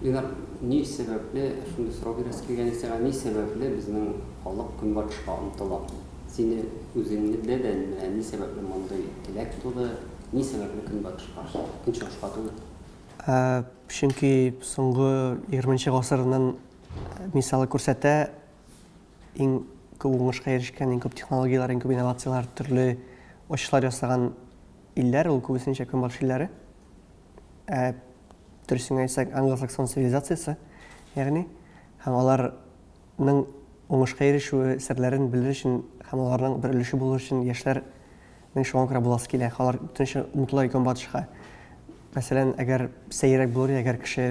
Егер ни сәбәпле, шунда сорау бирәсе килгән исәгә, ни сәбәпле безнең халык көнбатышка омтыла? Сине үзеңне дә ни сәбәпле мондый теләк туды, ни сәбәпле көнбатышка, көнчыгышка туды? Чөнки соңгы 20 гасырның мисалы күрсәтә, иң күп уңышка ирешкән, иң күп технологиялар, иң күп инновациялар, төрле ачышлар ясаган илләр, ул күбесенчә көнбатыш илләре. Дөресен әйтсәк, англосаксон цивилизациясе, ягъни һәм аларның уңышка ирешүе серләрен белер өчен һәм аларның бер өлеше булыр өчен яшьләрнең шуңа күрә буласы килә. Алар бөтенчә омтыла көнбатышка. Мәсәлән, әгәр сәйрәк булыр, әгәр кеше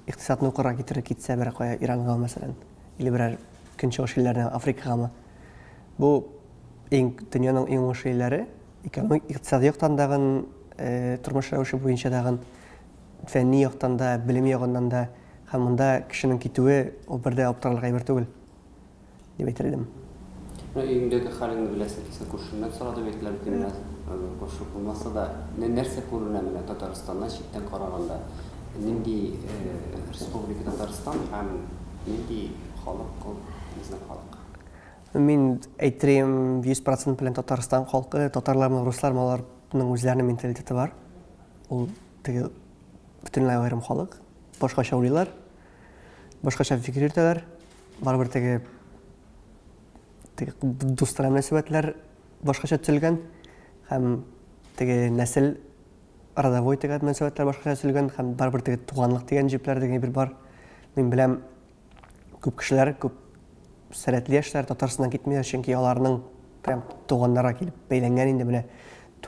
икътисадны укырга китереп китсә, бер кая Иранга мәсәлән, или берәр көнчыгыш илләренә, Африкага. Бу дөньяның иң уңышлы илләре, экономик, икътисади яктан дагы, тормыш рәвеше буенча дагы, фәнни яктан да, билим ягыннан да, һәм монда кешенең китүе ул бердә аптырарлык әйбер түгел, дип әйтер идем. Өеңдәге хәлеңне беләсең, күршеңнән сорады бетләр килмәс. Күрше булмаса да, нәрсә күренә менә Татарстаннан читтән караганда? Нинди республика Татарстан һәм нинди халык ул безнең халык? Мин әйтерем 100% белән Татарстан халкы, татарларның, русларның, аларның үзләренең менталитеты бар. Ул теге бөтенләй аерым халык, башкача уйлыйлар, башкача фикер йөртәләр, барыбер теге дустар мөнәсәбәтләр башкача төзелгән һәм теге нәсел родовой теге мөнәсәбәтләр башкача төзелгән һәм барыбер теге туганлык дигән җепләр дигән бер бар. Мин беләм, күп кешеләр, күп сәләтле яшьләр Татарстаннан китмиләр, чөнки аларның прям туганнары килеп бәйләнгән инде менә.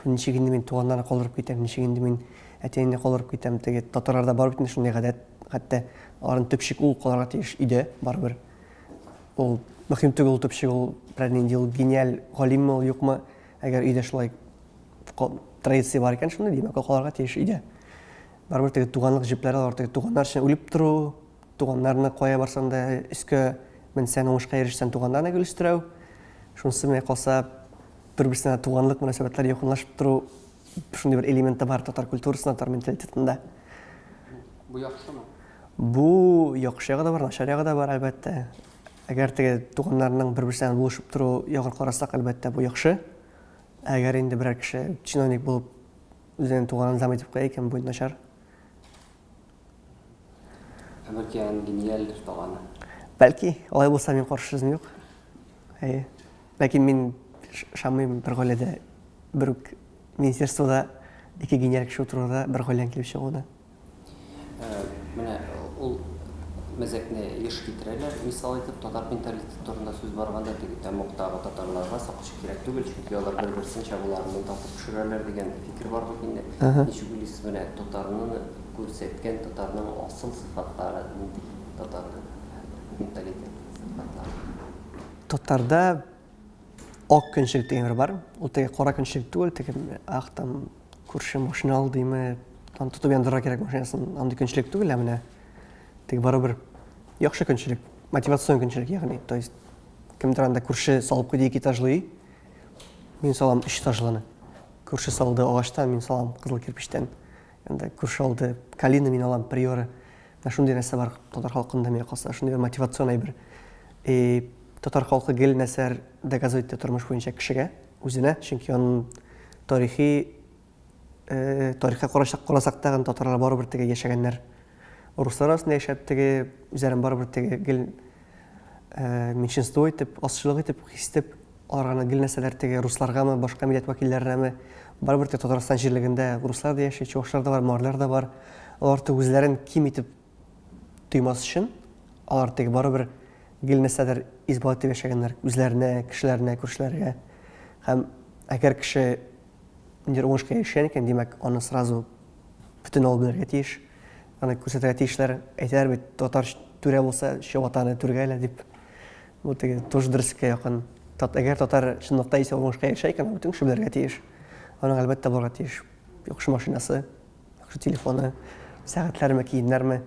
Ничек инде мин туганнарны калдырып китәм, ничек инде мин әтиемне калдырып китәм. Теге татарларда бар бит шундый гадәт, хәтта аларның төпчек ул калырга тиеш иде, барыбер. Ул мөһим түгел, төпчек ул нинди ул гениаль галимме ул юкмы, әгәр өйдә шулай традиция бар икән, шундый димәк, калырга тиеш иде. Барыбер теге туганлык җепләре, алар теге туганнар өчен үлеп тору, туганнарны кая барсаң да өскә менсәң, уңышка ирешсәң, туганнарны гөлстерәү, шунысы менә калса бер-берсенә туганлык мөнәсәбәтләре якынлашып тору, шундый бер элементы бар татар культурасында, татар менталитетында. Бу яхшымы? Бу яхшы ягы да бар, начар ягы да бар, әлбәттә. Әгәр теге туганнарның бер-берсенә булышып тору ягын карасак, әлбәттә бу яхшы. Әгәр инде берәр кеше чиновник булып үзенең туганын зам итеп куя икән, бу начар. Бәлки гениаль туганы. Бәлки, алай булса мин каршы сүзем юк. Ләкин мин шамыйм бер гаиләдә, бер үк министерствода ике гениаль кеше утыруда бер гаиләдән килеп чыгуны. Менә ул мәзәкне еш китерәләр, мисал итеп, татар менталитеты турында сүз барганда, теге тамоктагы татарларга сакчы кирәк түгел, чөнки алар бер-берсен чабуларны татып пешерәләр дигән фикер бар бит инде. Ничек уйлыйсыз, менә татарны күрсәткән татарның асыл сыйфатлары нинди? Татарның менталитеты сыйфатлары. Татарда ак көнчелек дигән бар. Ул теге кара көнчелек түгел, теге там күрше машина алдымы, там тотып яндырырга кирәк машинасын, андый көнчелек түгел, менә теге барыбер яхшы көнчелек, мотивацион көнчелек, ягъни, то есть кемдер анда күрше салып куйды 2 этажлы, мин салам 3 этажлыны. Күрше салды агачтан, мин салам кызыл кирпичтән. Анда күрше алды калина, мин алам приоры. Шундый нәрсә бар татар халкында, миңа калса, шундый мотивацион әйбер. Татар халкы гел нәрсәләр доказывать итә тормыш буенча кешегә, үзенә, чөнки аның тарихка карасак тагын татарлар барыбер теге яшәгәннәр. Руслар арасында яшәп, теге үзләрен барыбер теге гел меньшинство итеп, асчылык итеп хис итеп, аларга гел нәрсәләр теге русларгамы, башка милләт вәкилләренәме, барыбер теге Татарстан җирлегендә руслар да яши, чуашлар да бар, марлар да бар. Алар теге үзләрен ким итеп тоймас өчен, алар теге барыбер гел нәрсәләр избат итеп яшәгәннәр, үзләренә, кешеләренә, күршеләргә. Һәм әгәр кеше инде уңышка ирешкән икән, димәк, аны сразу бөтен ул белергә тиеш. Аны күрсәтергә тиешләр. Әйтәләр бит, татар түрә булса, чабатаны түргәлә дип. Бу теге тоже дөрескә якын. Әгәр татар чынлыкта исә уңышка ирешә икән, бөтен кеше белергә тиеш. Аның әлбәттә булырга тиеш. Яхшы машинасы, яхшы телефоны, сәгатьләрме, киемнәрме.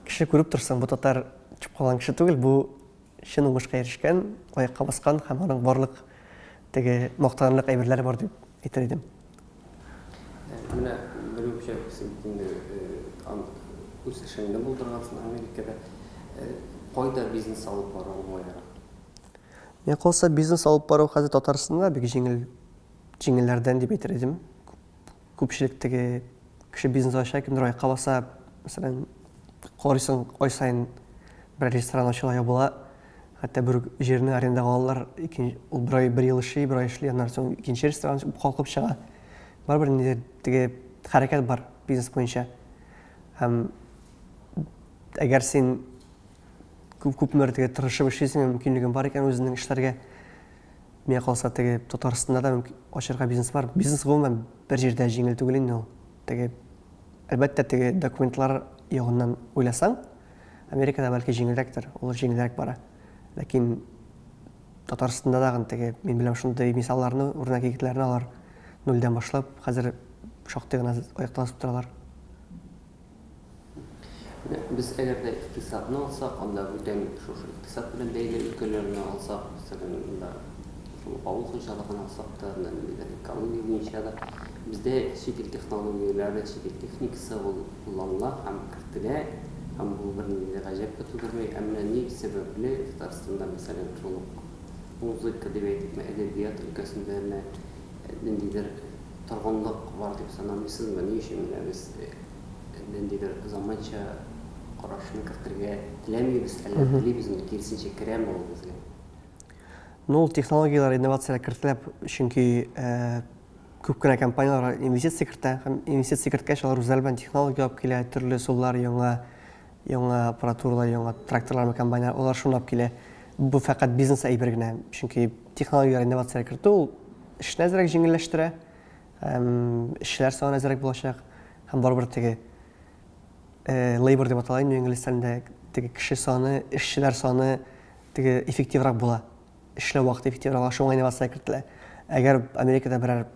Кеше күреп торсын, бу татар чыгып калган кеше түгел, бу чын уңышка ирешкән, аякка баскан һәм аның барлык теге мактанырлык әйберләре бар дип әйтер идем. Менә белүче инде үсешеңне булдыргансың Америкада. Кайда бизнес алып бару оңайрак? Мен калса бизнес алып бару хәзер Татарстанда бик җиңелләрдән дип әйтер идем. Күпчелектәге кеше бизнес ача, кемдер айка баса, мәсәлән, карыйсың ай сайын бер ресторан ачыла була. Хәтта бер җирне арендага алалар, ул бер ел эшли, бер ай эшли, аннан соң икенче ресторан калкып чыга. Барбер ниндидер теге хәрәкәт бар бизнес буенча. Һәм әгәр син күп мәртәбә тырышып эшлисең, мөмкинлеген бар икән үзеңнең эшләргә. Миңа калса теге Татарстанда да ачырга бизнес бар. Бизнес гомумән бер җирдә җиңел түгел инде ул. Теге әлбәттә теге документлар ягыннан уйласаң, Америкада бәлки җиңелрәктер, ул җиңелрәк бара. Ләкин Татарстанда да теге мин беләм шундый мисалларны, үрнәк егетләрне алар нулдән башлап, хәзер шактый гына аяктан басып торалар. Biz əgər də iqtisadını alsaq, onda бүтән шушы iqtisad белән бәйле өлкәләрне алсақ, məsələn, авыл хуҗалыгын алсақ та, экология буенча да бездә чит ил технологияләре, чит ил техникасы кулланыла һәм кертелә, һәм бу бернинди гаҗәпкә түгелми, әмма ни сәбәпле Татарстанда, məsələn, шул музыка дип әйтик, әдәбият өлкәсендә ниндидер торгынлык бар дип санамыйсызмы? Ни өчен без ниндидер заманча карашны кертергә теләмибез, әллә телибезме, киресенчә керәме ул безгә? Ну, технологиялар, инновациялар кертелә, чөнки күп кенә компаниялар инвестиция кертә, һәм инвестиция керткәч, алар үзләреннән технология алып килә, төрле сулар, яңа аппаратуралар, яңа тракторлар, комбайннар, алар шуны алып килә. Бу фақат бизнес әйбер генә, чөнки технологиялар, инновациялар кертү ул эшне әзрәк җиңелләштерә, эшләр саны әзрәк булачак, һәм барыбер теге labor дип атала инде инглиз телендә, теге кеше саны, эшчеләр саны теге эффективрак була. Эшләү вакыты эффективрак, шуңа инновация кертелә. Әгәр Америкада берәр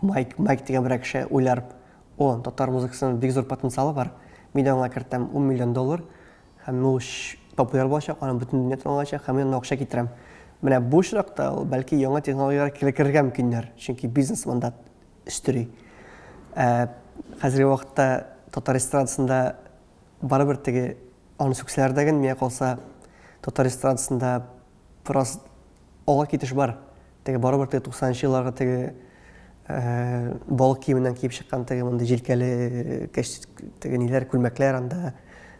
Майк дигән берәр кеше уйлар, татар музыкасының бик зур потенциалы бар, мин аңа кертәм $10 миллион, һәм ул популяр булачак, аны бөтен дөнья тыңлаячак, һәм мин акча китерәм. Менә бу чакта ул бәлки яңа технологиялар кертергә мөмкиннәр, чөнки бизнес монда үстерә. Хәзерге вакытта татар эстрадасында барыбер теге аны сүкселәрдәген миңа калса татар эстрадасында бераз ала китеш бар. Теге барыбер теге 90-нчы елларга теге балык киеменнән киеп чыккан теге монда җилкәле теге ниләр күлмәкләр анда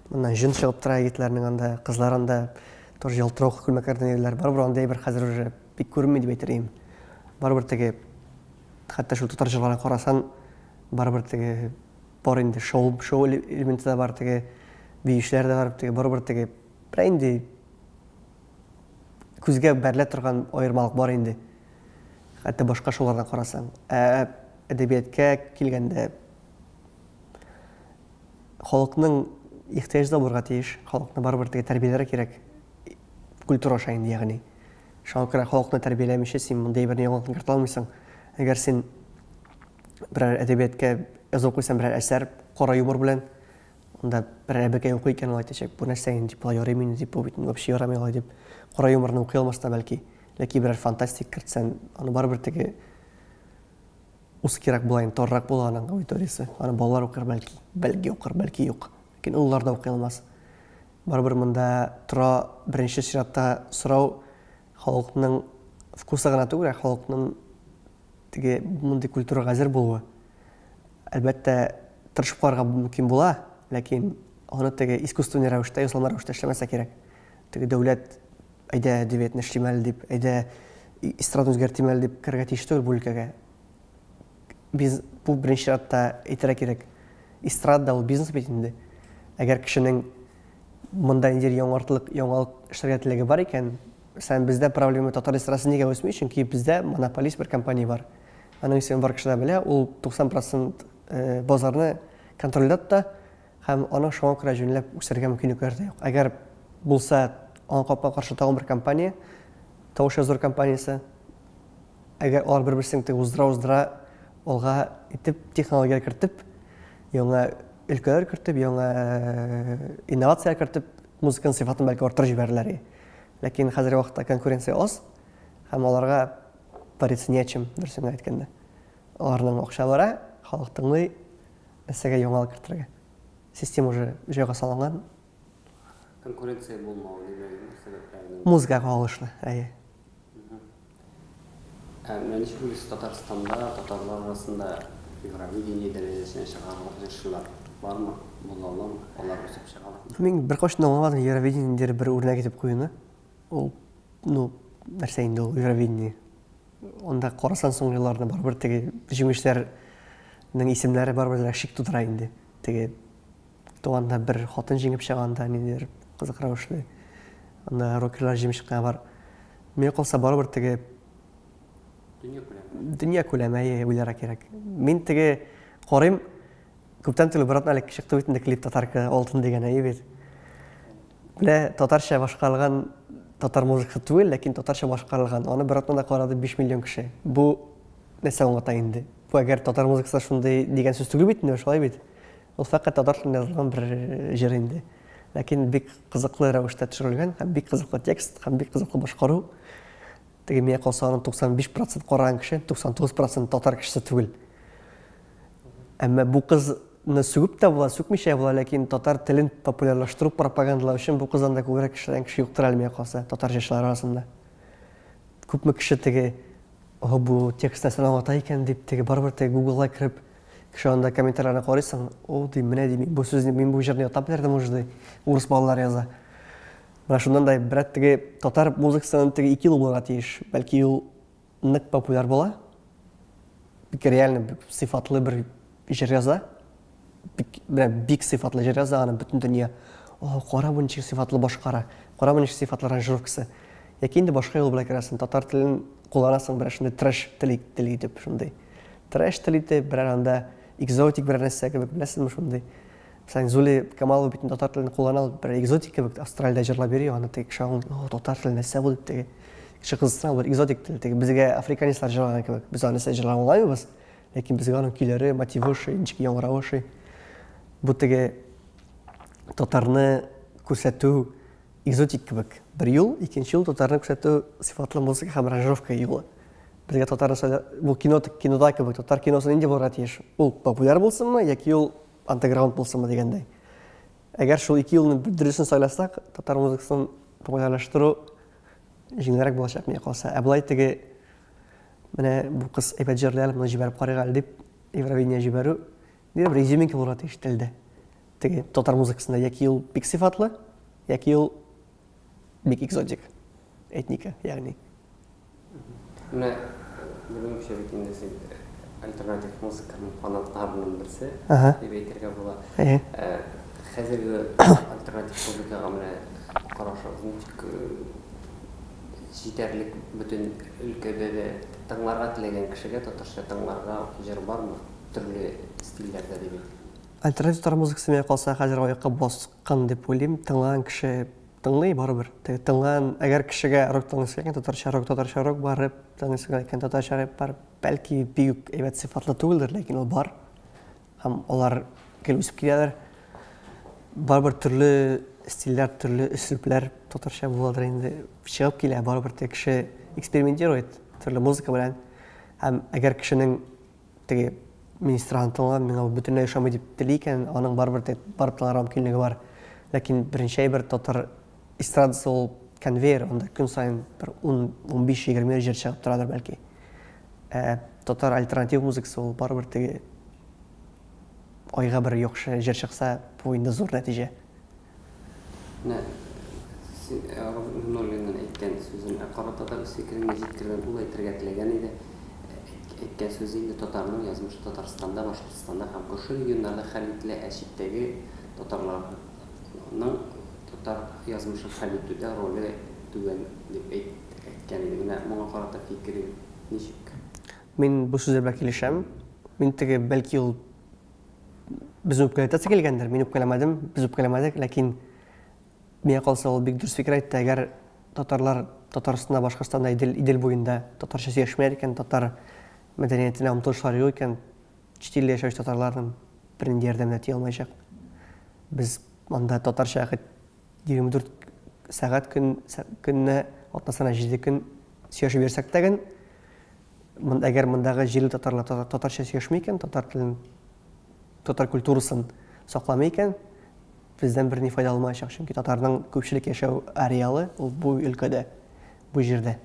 моннан җын чыгып тора егетләрнең анда, кызлар анда тоже ялтырак күлмәкләрдән иделәр. Барыбер анда бер хәзер уже бик күренми дип әйтергә. Барыбер теге хәтта шул татар җырларын карасаң, барыбер теге бар инде шоу элементы да бар, теге биюшләр дә бар, теге барыбер теге бер инде күзгә бәрелә торган аермалык бар инде. Хәтта башка шоулардан карасаң, әдәбиятка килгәндә халыкның ихтыяҗы булырга тиеш, халыкны барыбер теге тәрбияләре кирәк. Культура аша инде, ягъни. Шуңа күрә халыкны тәрбияләмичә син мондай бер яңалыкны керта алмыйсың. Әгәр син берәр әдәбиятка язып куйсаң берәр әсәр кара юмор белән, анда берәр әбекәй укый икән, ул әйтәчәк, бу нәрсә инде дип ярыймы инде дип, бу бит вообще ярамый алай дип. Кара юморны укый алмаста бәлки. Ләкин берәр фантастик кертсәң, аны барыбер теге ус кирәк була инде, торрак була аның аудиториясе. Аны балалар укыр бәлки укыр, бәлки юк. Ләкин уллар да укый алмас. Барыбер монда тора беренче чиратта сорау халыкның вкусы гына түгел, халыкның теге мондай культурага әзер булуы. Әлбәттә, тырышып карарга мөмкин була, ләкин аны теге искусственный рәвештә, ясалма рәвештә эшләмәсә кирәк. Теге дәүләт әйдә әдәбиятны эшлимәл дип, әйдә эстраданы үзгәртимәл дип кергә тиеш түгел бу өлкәгә. Без бу беренче чиратта әйтергә кирәк. Эстрада ул бизнес бит инде. Әгәр кешенең монда инде яңартылык, яңалык эшләргә теләге бар икән, сән бездә проблема татар эстрадасы нигә үсми, чөнки бездә монополист бер компания бар. Аның исемен бар кешеләр белә, ул 90% базарны контрольдә тота һәм аны шуңа күрә җүнләп үсәргә мөмкинлекләр дә юк. Әгәр булса, аны капка каршы тагын бер компания, тавыш языр компаниясе, әгәр алар бер-берсен уздыра, алга итеп технологиялар кертеп, яңа өлкәләр кертеп, яңа инновациялар кертеп, музыканың сыйфатын бәлки артырып җибәрәләр. Ләкин хәзерге вакытта конкуренция аз һәм аларга париться нечем, дөресен әйткәндә. Аларның акчалары халык тыңлый, нәрсәгә яңалык кертергә. система уже жайга салынган. Конкуренция болмауы дегеннің себептерінен. Музыкага кагылышлы, әйе. Менә ничек уйлыйсыз, Татарстанда татарлар арасында Евровидение дәрәҗәсенә чыгарлык җырчылар бармы? Була аламы? Алар үсеп чыгалар. Мин бер кашны аңламадым Евровидение бер үрнәк итеп куюны. Ул, нәрсә инде ул Евровидение. Онда карасан соң елларда барбыр теге җиңүчеләрнең исемнәре барбыр шик тудыра инде. Теге туганда бер хатын җиңеп чыганда нидер кызыкрак эшле. Анда рокерлар җиңеп чыккан бар. Миңа калса барбыр теге дөнья күләме уйларга кирәк. Мин теге карыйм, күптән түгел бер атналык чыкты бит инде клип татарка алтын дигән бит. Менә татарча башкарылган татар музыкасы түгел, ләкин татарча башкарылган. Аны бер атнада карады 5 миллион кеше. Бу нәрсә аңлата инде? Бу әгәр татар музыкасы шундый дигән сүз түгел бит инде, шулай бит. Ул фақат татар телендә язылган бер җыр инде. Ләкин бик кызыклы рәвештә төшерелгән, һәм бик кызыклы текст, һәм бик кызыклы башкару. Теге миңа калса аның 95% караган кеше, 99% татар кешесе түгел. Әмма бу кызны сүгеп тә була, сүкмичә була, ләкин татар телен популярлаштыру, пропагандалау өчен бу кыздан да күбрәк кеше юктыр әле миңа калса татар җырчылар арасында. Күпме кеше теге бу текстны аңлата икән дип теге барбыр теге Google-га кирип, кеше анда комментарийларны карыйсың, о ди, менә ди, бу сүзне мин бу җырны ятап бердем уже, урыс балалар яза. Менә шундан да брат теге татар музыкасының теге 2 ел булырга тиеш. Бәлки ул нык популяр була. Бик реально сыйфатлы бер җыр яза. Бик сыйфатлы җыр яза, аны бөтен дөнья. О, кара бу ничек сыйфатлы башкара. Кара бу ничек сыйфатлы аранжировкасы. Яки инде башка юл белән керәсең, татар телен кулланасың бер шундый трэш тели итеп шундый. Трэш тели итеп бер анда экзотик бер нәрсә кебек беләсеңме шундый. Мәсәлән, Зули Камалова бит татар телен куллана, бер экзотик кебек Австралиядә җырлап йөри, аны теге шагын, татар теле нәрсә бу дип теге кеше кызсына бер экзотик тел, теге безгә африканистлар җырлаган кебек. Без аны нәрсә җырлап аңлайбыз, ләкин безгә аның көйләре, мотивы, ничек яңгыравы, бу теге татарны күрсәтү экзотик кебек. Бер юл, икенче юл татарны күрсәтү сыйфатлы музыка һәм аранжировка юлы. Безгә татарны бу кинода кебек, татар киносы нинди булырга тиеш? Ул популяр булсынмы, яки ул андеграунд булсынмы дигәндәй. Әгәр шул 2 елны дөресен сайласак, татар музыкасын популярлаштыру җиңелрәк булачак миңа калса. Ә булай теге менә бу кыз әйбәт җырлый, моны җибәреп карыйга әле дип Евровидение җибәрү, бер резюминка булырга тиеш телдә. Теге татар музыкасында яки ул бик сыйфатлы, яки ул бик экзотик, этника, ягъни. Менә бүген шәбәк инде альтернатив музыканың фанатларының берсе дип әйтергә була. Хәзерге альтернатив музыкага менә карашыгыз ничек җитәрлек бөтен өлкәдә дә тыңларга теләгән кешегә татарча тыңларга җыр бармы? Төрле стильләрдә дип. Альтернатив татар музыкасы миңа калса хәзер аякка баскан дип уйлыйм. Тыңлаган кеше тыңлый барыбер. Тыңлаган, әгәр кешегә рок тыңлыйсы икән, татарча рок барып, тыңлыйсы икән, татарча рэп барып, бәлки бик әйбәт сыйфатлы түгелдер, ләкин ул бар. Һәм алар килеп үсеп киләләр. Барыбер төрле стильләр, төрле өслүпләр татарча буладыр инде. Чыгып килә, барыбер кеше экспериментирует төрле музыка белән. Һәм әгәр кешенең теге министран тыңлаган, миңа бөтенләй ошамый дип тели икән, аның барыбер барып тыңларга мөмкинлеге бар. Ләкин беренче бер татар эстрадасы ул конвейер, анда көн сайын бер 10-15-20 җыр чыгып торадыр бәлки. Татар альтернатив музыкасы ул барыбер теге айга бер яхшы җыр чыкса, бу инде зур нәтиҗә. Менә син Нуруллинның әйткән сүзен карата да үз фикереңне җиткергән, ул әйтергә теләгән иде. Әйткән сүзе инде татарның язмышы Татарстанда, Башкортстанда һәм күрше регионнарда хәл ителә, ә читтәге татарларның татар язмышы хәл итүдә роле түгән дип әйткән иде. Менә моңа карата фикерең ничек? Мин бу сүзгә килешәм. Мин теге бәлки ул без үпкәләтәсе килгәндер. Мин үпкәләмәдем, без үпкәләмәдек, ләкин миңа калса ул бик дөрес фикер әйтте. Әгәр татарлар Татарстанда, Башкортстанда, Идел буенда татарча сөйләшмәр икән, татар мәдәниятенә омтылышлар юк икән, чит илдә яшәүче татарларның бернинди ярдәмне тия алмаячак. Без анда татарча 24 сәгать көнне атнасына 7 көн сөйләшеп йөрсәк тә, әгәр мондагы җирле татарлар татарча сөйләшми икән, татар телен, татар культурасын сакламый икән, бездән берни файда алмаячак. Чөнки татарның күпчелек яшәү ареалы ул бу өлкәдә, бу җирдә.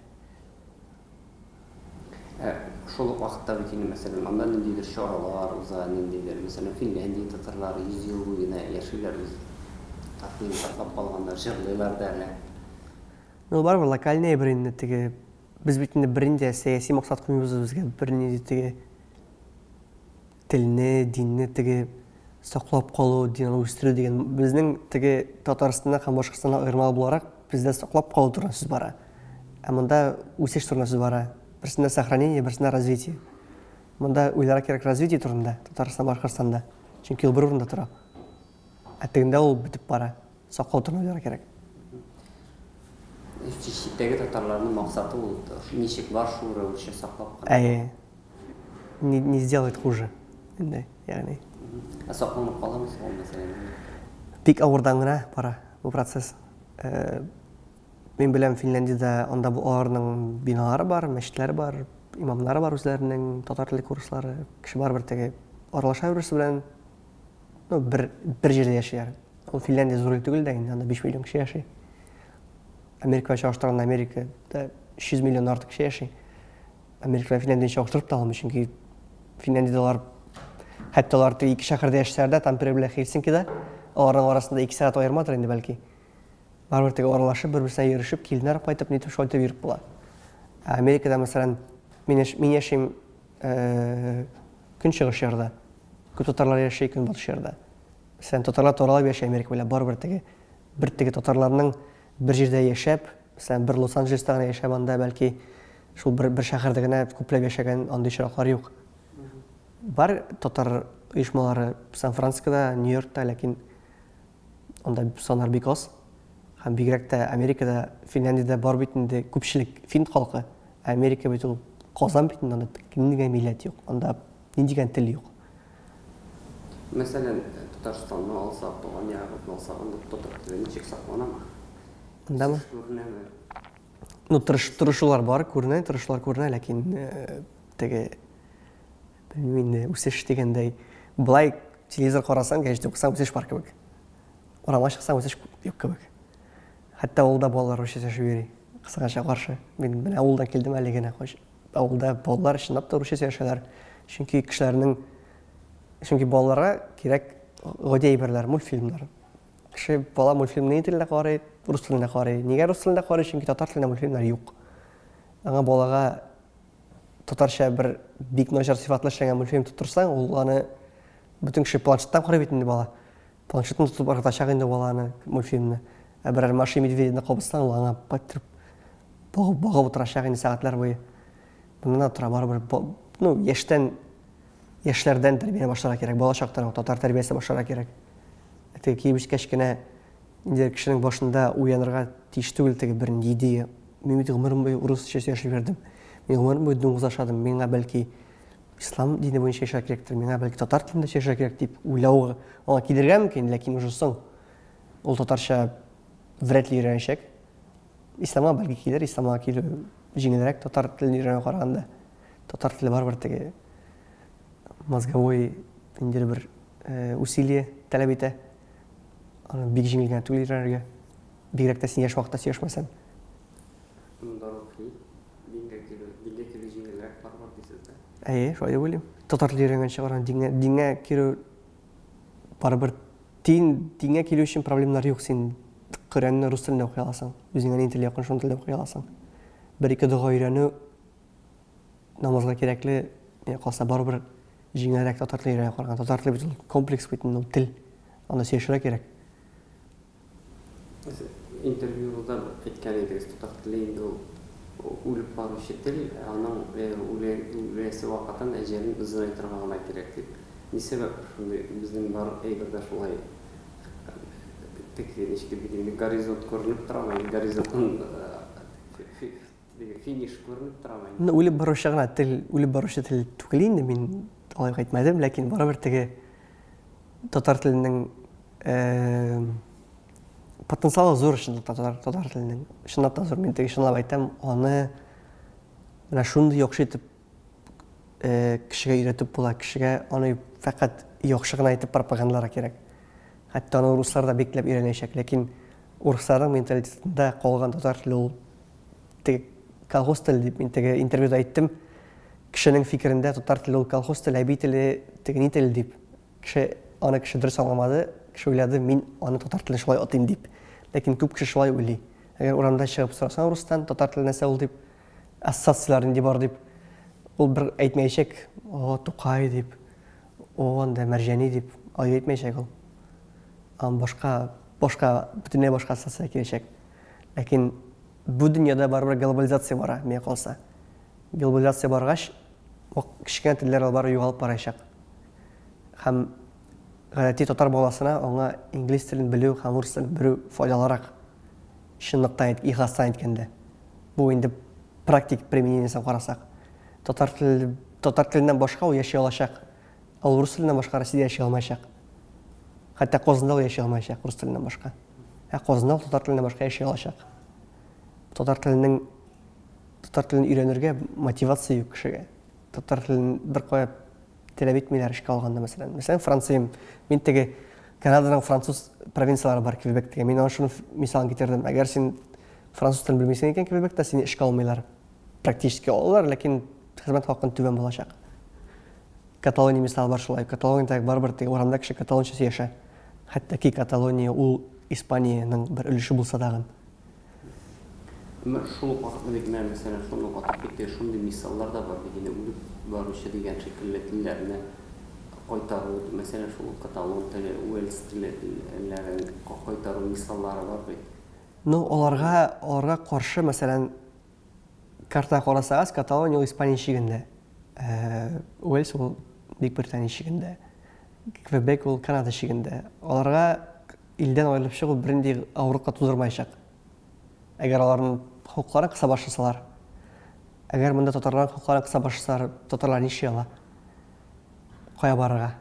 Шул ук вакытта бит инде мәсәлән, анда ниндидер чаралар уза, ниндидер, мәсәлән, Финляндия татарлары 100 ел буена яшиләр, татны саклап калганнар, җырлыйлар да әле. Ну барбыр локальный бер инде теге без бит инде бер инде сәяси максат куймыйбыз безгә, бер инде теге телне, динне теге саклап калу, динне үстерү дигән безнең теге Татарстанда һәм Башкортстанда аермалы буларак бездә саклап калу турында сүз бара. Ә монда үсеш турында сүз бара. Берсендә сохранение, берсендә развитие. Монда уйларга кирәк развитие турында Татарстан, Башкортстанда. Чөнки ул бер урында тора. Ә тегендә ул битеп бара. Саклау турында уйларга кирәк. Читтәге татарларның максаты ул ничек бар шул рәвешчә саклап калу. Әйе. Не сделает хуже. Инде, ягъни. Сакланып каламы ул мәсәлән? Бик авырдан гына бара бу процесс. Мен беләм Финляндиядә анда бу аларның биналары бар, мәчетләре бар, имамнары бар үзләренең, татар теле курслары, кеше бар бер теге аралаша берсе белән бер җирдә яшиләр. Ул Финляндия зур ил түгел дә инде, анда 5 миллион кеше яши. Америка чагыштырганда Америкада 300 миллион артык кеше яши. Америка белән Финляндия чагыштырып та алмый, чөнки Финляндиялар хәтта алар ике шәһәрдә яшәсәләр дә, Тампере белән Хельсинкида, аларның арасында 2 сәгать аермадыр инде бәлки. Барбыр теге аралашып, бер-берсенә йөрешеп, киленнәр кайтып, нитеп шайтып йөреп була. Америкада мәсәлән, мин яшим көнчыгыш ярда. Күп татарлар яши көнбатыш ярда. Мәсәлән, татарлар таралып яши Америка белән барбыр теге бер теге татарларның бер җирдә яшәп, мәсәлән, бер Лос-Анджелеста гына яшәп анда бәлки шул бер шәһәрдә генә күпләп яшәгән андый чираклар юк. Бар татар оешмалары Сан-Францискода, Нью-Йоркта, ләкин анда санар бик аз. Һәм бигрәк тә Америкада, Финляндиядә бар бит инде күпчелек фин халкы. Америка бит ул Казан бит анда нинди милләт юк, анда нинди тел юк. Мәсәлән, Татарстанны алсак, туган ягын алсак, анда татар теле ничек сакланамы? Андамы? Ну, тырышулар бар, күренә, ләкин теге белмим, үсеш дигәндәй, былай телевизор карасаң, гәҗәт укысаң, үсеш бар кебек. Урамга чыксаң, үсеш юк кебек. Хәтта авылда балалар русча сөйләшеп йөри. Кысакача каршы. Мин менә авылдан килдем әле генә. Авылда балалар чынлап та русча сөйләшәләр. Чөнки балаларга кирәк гади әйберләр, мультфильмнар. Кеше бала мультфильмны инде телендә карый, рус телендә карый. Нигә рус телендә карый? Чөнки татар телендә мультфильмнар юк. Аңа балага татарча бер бик начар сыйфатлы эшләгән мультфильм тутырсаң, ул аны бөтен кеше планшеттан карый бит инде бала. Планшетны тутып артачак инде баланы мультфильмны. Берәр Маша и Медведевны кабыстан ул аңа патырып багып утырачак инде сәгатьләр буе. Моннан тора барыбер, ну, яшьләрдән тәрбия башларга кирәк, бала чактан татар тәрбиясе башларга кирәк. Теге кибешкәч кенә инде кешенең башында уянырга тиеш түгел теге бер идея. Мин бит гомерем буе урысча сөйләшеп йөрдем. Мин гомерем буе дуңгыз ашадым. Миңа бәлки ислам дине буенча яшәргә кирәктер, миңа бәлки татар телендә яшәргә кирәк дип уйлауга аңа килергә мөмкин, ләкин уже соң ул татарча вряд ли өйрәнәчәк. Исламга бәлки килер, исламга килү җиңелрәк татар телен өйрәнү караганда. Татар теле барбыр теге мозговой инде бер усилие таләп итә. Аны бик җиңел генә түгел өйрәнергә. Бигрәк тә син яшь вакытта сөйләшмәсәң. Дингә килү җиңелрәк барбыр дисез. Әйе, шулай дип уйлыйм. Татар теле өйрәнгән чыгарган дингә килү барбыр дингә килү өчен проблемалар юк. Син Коръәнне рус телендә укый аласың. Үзеңә ни тел якын, шул телдә укый аласың. Бер-ике дуга өйрәнү намазга кирәкле, калса барбыр җиңелрәк татар теле өйрәнә караган. Татар теле бит комплекс бит, ул тел. Аны сөйләшергә кирәк. Интервьюда әйткән идегез, татар теле инде үлеп баручы тел, аның үләсе вакытын әҗәлен узырга торган кирәк дип. Ни сәбәп шундый безнең бар әйбердә шулай теге ничек дип горизонт күренеп тора, горизонтның финиш күренеп тора. Үлеп баручы гына тел, үлеп баручы тел түгел инде, мин алай әйтмәдем, ләкин барыбер теге татар теленең потенциалы зур өчен татар теленең. Чынлап та зур, мин теге чынлап әйтәм, аны менә шундый яхшы итеп кешегә өйрәтеп була, кешегә аны фақат яхшы гына итеп пропагандаларга кирәк. Хәтта аны руслар да бекләп өйрәнәчәк, ләкин урысларның менталитетында калган татар теле ул теге колхоз теле дип мин теге интервьюда әйттем. Кешенең фикерендә татар теле ул колхоз теле, әби теле теге ни теле дип. Аны кеше дөрес аңламады, кеше уйлады, мин аны татар теле шулай атыйм дип. Ләкин күп кеше шулай уйлый. Әгәр урамда чыгып сорасаң рустан, татар теле нәрсә ул дип, ассоциациялар инде бар дип, ул бер әйтмәячәк, о, Тукай дип, о, анда Мәрҗәни дип, әйтмәячәк ул. Башка бөтенләй башка ассоциация киләчәк. Ләкин бу дөньяда барыбер глобализация бара, миңа калса. Глобализация баргач, кичкән телләр албары югалып барачак. Һәм гадәти татар баласына аңа инглиз телен белү һәм рус телен белү файдалырак. Чынлыктан ихластан әйткәндә. Бу инде практик применениесен карасак. Татар теленнән башка ул яши алачак. Ал рус теленнән башка Россиядә яши алмаячак. Хәтта Казанда ул яши алмаячак рус теленнән башка. Казанда татар теленнән башка яши алачак. Татар телен өйрәнергә мотивация юк кешегә. Татар телен бер кая таләп итмиләр эшкә алганда мәсәлән. Мәсәлән, Франция, мин теге Канаданың француз провинциялары бар Квебектә. Мин аны шуны мисалын китердем. Әгәр син француз телен белмисең икән Квебектә, сине эшкә алмыйлар. Практически алалар, ләкин хезмәт хакын түбән булачак. Каталония мисалы бар шулай. Каталониядә барыбер теге урамда кеше каталонча сөйләшә. Хәтта ки Каталония ул Испаниянең бер өлеше булса дагы. Шул вакытта бит мен мәсәлән шуны атап китте, шундый мисаллар да бар бит. Үлеп баручы дигән шикелле телләрне кайтару, мәсәлән шул каталон теле, уэльс телләрен кайтару мисаллары бар бит. Ну, аларга каршы мәсәлән карта карасагыз, Каталония ул Испания ишегендә. Уэльс ул Бөекбритания ишегендә. Квебек ул Канада ишегендә. Аларга илдән аерылып чыгу бернинди авырлыкка тудырмаячак. Әгәр аларның хокукларын кыса башласалар. Әгәр монда татарларның хокукларын кыса башласалар, татарлар ничә ала? Кая барырга?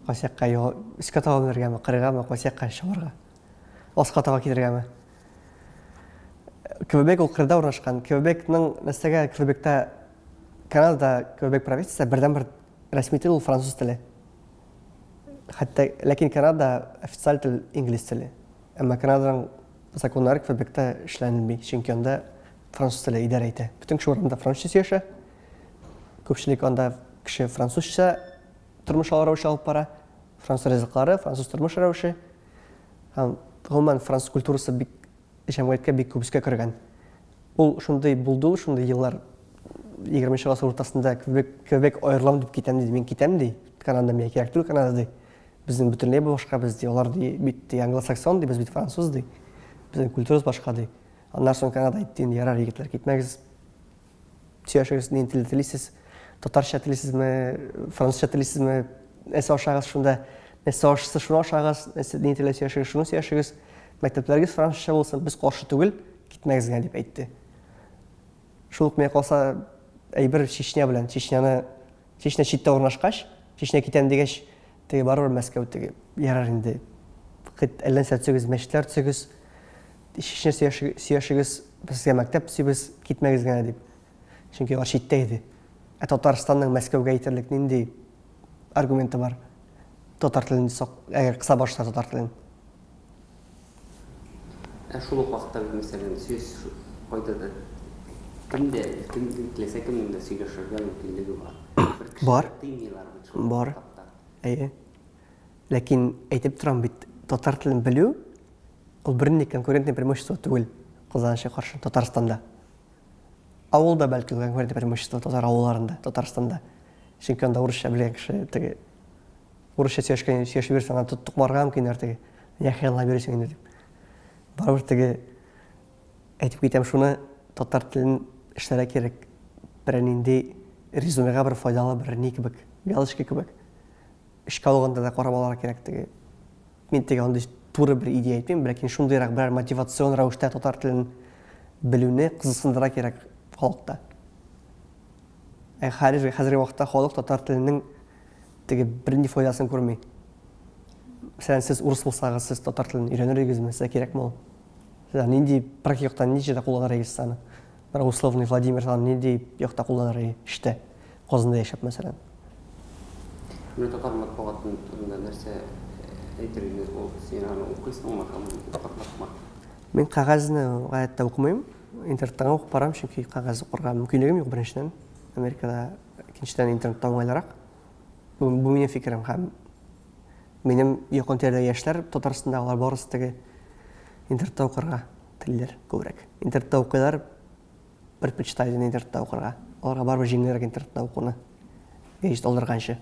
Кайсы якка юл? Искә таба бергәме, кырыгамы, кайсы якка чабарга? Аска таба китергәме? Квебек ул кырда урнашкан. Квебекның нәрсәгә Квебектә Канада Квебек провинциясе бердән-бер рәсми тел ул француз теле. Хәтта ләкин Канада официаль тел инглиз теле. Әмма Канаданың законнары Квебектә эшләнелми, чөнки анда француз теле идарә итә. Бүтән кеше урамда французча сөйләшә. Күпчелек анда кеше французча тормыш рәвеше алып бара. Француз ризыклары, француз тормыш рәвеше. Һәм гомумән француз культурасы бик җәмгыятькә бик күп кергән. Ул шундый булды, шундый еллар 20-нче гасыр уртасында Квебек аерылам дип китәм диде. Мин китәм ди. Канада миңа кирәк түгел, Канада ди. Безнең бөтенләй башка без ди. Алар ди бит англосаксон ди, без бит француз ди. Безнең культурабыз башка ди. Аннан соң Канада әйтте, ярар егетләр, китмәгез. Сөйләшегез, ни тел телисез, татарча телисезме, французча телисезме, нәрсә ашагыз шунда, нәрсә ашсыз шуны ашагыз, нәрсә ни теле сөйләшегез, шуны сөйләшегез. Мәктәпләргә французча булсын, без каршы түгел, китмәгез генә дип әйтте. Шул ук миңа калса әйбер Чечня белән, Чечня читтә урнашкач, Чечня китәм дигәч, теге барыр Мәскәү теге ярар инде. Әллә сәтсегез, мәчетләр төзегез, Чечня сөйләшегез, безгә мәктәп төзибез, китмәгез генә дип. Чөнки алар читтә иде. Татарстанның Мәскәүгә әйтерлек нинди аргументы бар? Татар телен әгәр кыса башласа татар телен. Шул ук вакытта мәсәлән сүз кайда кемдә теләсә кемнең дә сөйләшергә мөмкинлеге бар. Бар. Әйе. Ләкин әйтеп торам бит, татар телен белү ул бернинди конкурентный преимущество түгел Казанча каршы Татарстанда. Авылда бәлки конкурентный преимущество татар авылларында, Татарстанда. Чөнки анда урысча белгән кеше теге урысча сөйләшеп бирсәң, аны тоттык барган мөмкиннәр теге. Яхелла бирсәң инде дип. Барыбер теге әйтеп китәм шуны, татар телен эшләргә кирәк. Бернинди резюмега бер файдалы бер ни кебек, галочка кебек. Эшкә алганда да карап алырга кирәк теге. Мин теге андый туры бер идея әйтмим, ләкин шундыйрак бер мотивацион рәвештә татар телен белүне кызыксындыра кирәк халыкта. Хәзерге вакытта халык татар теленең теге бернинди файдасын күрми. Мәсәлән, сез урыс булсагыз, сез татар телен өйрәнергезме, сезгә кирәкме ул? Сез нинди практикада ничә дә кулланырсыз аны? Бер условный Владимир аны нинди якта кулланырга эштә? Казанда яшәп мәсәлән. Менә татар матбугатының турында нәрсә әйтерегез ол сен аны оқисың ма ма? Мен қағазны ғадетте оқымаймын. Интернеттен оқып барамын, чөнки қағаз оқырға мүмкінлігім жоқ біріншіден. Америкада екіншіден интернетте оңайлырақ. Бұл менің фикірім һәм менің якын тирәдәге яшьләр Татарстандагылар барысы теге интернетта оқырга телләр күбрәк. Интернетта укыйлар, предпочитают интернетта укырга. Аларга барбыр җиңелрәк интернетта укуны. Гәҗит алдырганчы.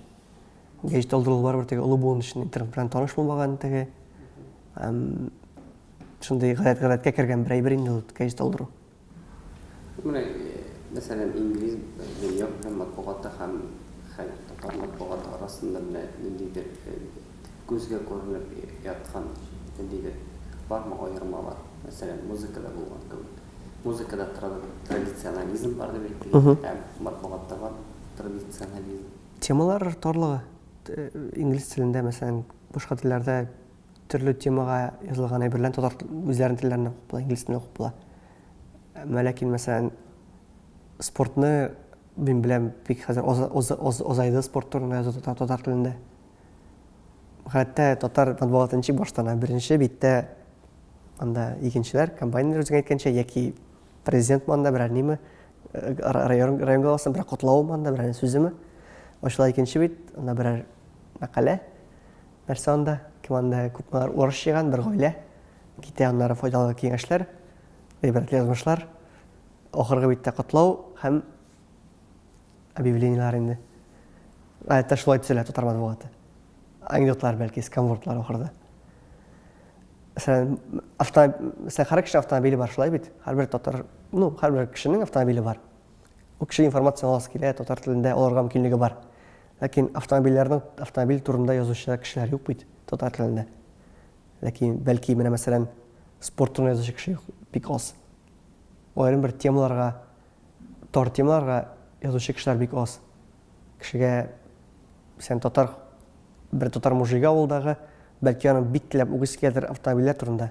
Гәҗит алдыру барбыр теге улы булуын өчен интернет белән таныш булмаган теге шундый гадәткә кергән бер әйбер инде ул гәҗит алдыру. Менә мәсәлән инглиз дөнья һәм матбугатта һәм татар матбугаты арасында менә ниндидер күзгә күренеп яткан ниндидер бармы аермалар? Мәсәлән, музыкада булган кебек. Музыкада традиционализм бар дип әйтелә, һәм матбугатта бар традиционализм. Темалар торлыгы. Инглиз телендә, мәсәлән, башка телләрдә төрле темага язылган әйберләр татар үзләренең телләрендә укып була, инглиз телендә укып була. Ләкин мәсәлән, спортны мин беләм бик хәзер озайды спорт турында язу татар телендә. Хәтта татар матбугатын баштан беренче биттә анда икенчеләр комбайнер үзеңә әйткәнчә яки президент манда берәр ниме район галасын бер котлау манда берәр сүземе ошла икенче бит анда берәр мәкалә нәрсә анда команда күпмәр урыс җыйган бер гаилә китә аннары файдалы киңәшләр гыйбрәтле язмышлар ахыргы биттә котлау һәм объявлениелар инде әйтә шулай төзелә татар матбугаты анекдотлар бәлки скамвордлар ахырда. Mesela her kişinin avtomobili var şulay bit. Her bir kişinin avtomobili var. O kişi informasyon alası kile, tatar tilinde olarga mümkünlüğü var. Lakin avtomobil turunda yazışı kişiler yok bit tatar tilinde. Lakin belki mesela sport turunda yazışı kişi yok bik az. O ayrım bir temalarga, yazışı kişiler bik az. Kişiye sen bir tatar mujiga oldağı belki onun bitlep uğuz kiledir avtomobiller turunda.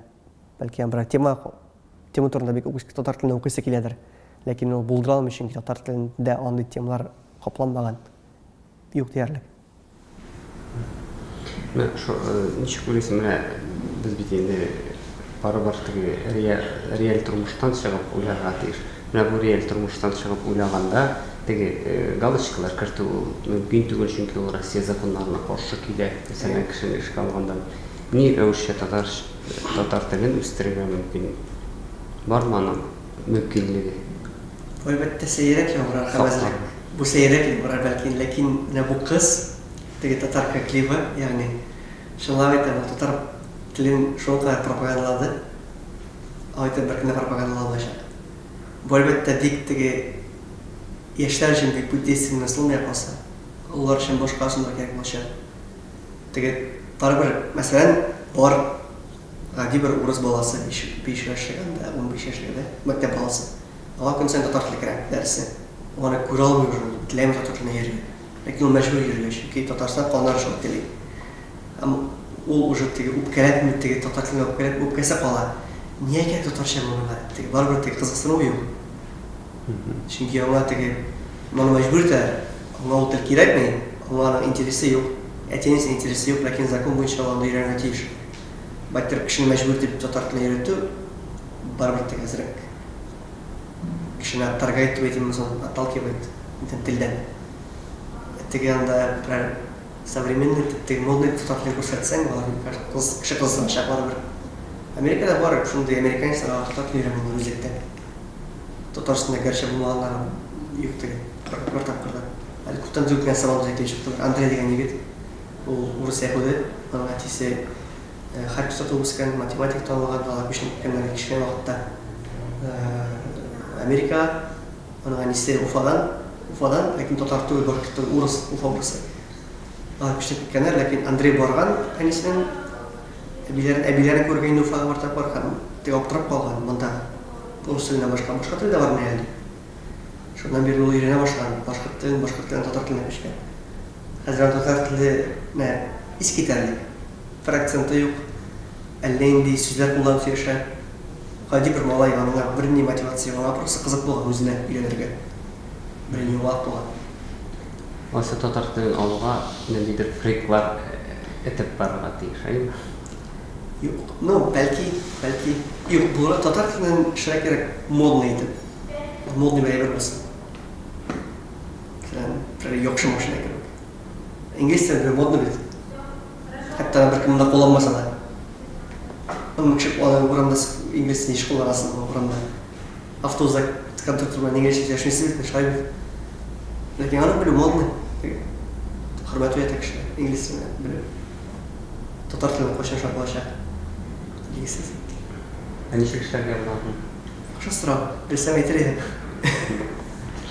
Belki bir tema turunda bik uğuz tatar tilinde uğuz kiledir. Lakin o bulduralmış çünkü tatar tilinde anlı temalar kaplanmagan. Yok diyerlik. Nişik görüyorsun, biz bitende barı-bar real turmuştan çıkıp uylarga deyir. Bu real turmuştan çıkıp uylaganda галочкалар кертүү мөмкин түгел, чөнки ул Россия законнарына каршы килә. Мәсәлән, кешене эшкә алганда ни рәвешчә татар телен үстерергә мөмкин. Бармы аның мөмкинлеге? Әлбәттә, сәйрәк яңгырар хәбәрлек. Бу сәйрәк яңгырар бәлки, ләкин менә бу кыз теге татар клипы, ягъни шулай да татар телен шулай пропагандалады. Айтып бер кенә пропагандаламаячак. Бу әлбәттә теге яшьләр өчен бик бүтәсен насылмый калса, улар өчен башкасын да кирәк булачак. Теге барыбер, мәсәлән, бар гади бер урыс баласы 5 яшьлегендә, 15 яшьлегендә мәктәп баласы. Аңа көнсен татар теле кирәк дәресе. Аны күрә алмый ул, теләми татар телен йөри. Ләкин ул мәҗбүр йөри, чөнки Татарстан каннары шул тели. Ул уже теге үпкәләп, теге татар телен үпкәсә кала. Нигә татарча булмый? Теге барыбер теге кызыксыну юк. Çünkü ona teki bana mecbur da ona o teki rekmi, ona interesi yok, etiniz interesi yok, lakin zakon boyunca onu öğrenmetiyor. Baktır kişinin mecbur tip tatartını öğretti, barbar teki hazırlık. Kişinin targayt tübeytimiz onu atalkibet, tilden. Teki anda современный teki modный tatartını kursetsen, kişi kızın aşağı barbar. Amerika'da var, şunda Amerikanistler tatartını öğrenmiyor özellikle. Татарстанда gerçi bulmalar yok dedi. Bir tapkırda. Hadi kutan Türkmen sabahı zekli çıktı. Andrei деген yigit. O Rus yapıdı. Onun atisi Харьков'ta okuyan matematik tanılan da bir şeyler kişiler vaqtda Amerika onun anisi Ufadan lakin Tatar tuğ barkıtı Urus Ufa burası. Bir şeyler lakin Andrei bargan anisinin ebilerin görgeni Ufa varta barkan. Teoprap kalgan manda. Onun başka tilde var mı yani? Şundan beri yolu yerine başlayan, başka tilden tatar tiline pişken. Hazırlan tatar tilde iskiterli. Fraksiyonda yok. Elleğinde sözler kullanıp yaşa. Hadi bir malay yanına, birini motivasyon ona burası kızık boğan özüne ilerlerge. Birini vaat boğan. Oysa tatar tilin alığa nendidir friklar etip barga tiyişeyim. Yok. No, belki yok. Bu tatar tilinden şirek gerek modny edip. Modny bir ever olsun. Yani yok şu maşına gerek. İngiliz tilinde modny bit. Hatta bir kimde kullanmasa da. Ama küçük oramda İngilizce iş kullanarsın oramda. Avtobusda tıkanıp durman İngilizce yaşıyorsun bitmiş hayır. Lakin ana böyle modny. Hürmet ve tekşi İngilizce böyle. Tatar tilinden koşan şarkılaşa. İngilizce. Hani şirkler yapılan. Şastra, bilsem yeter idi.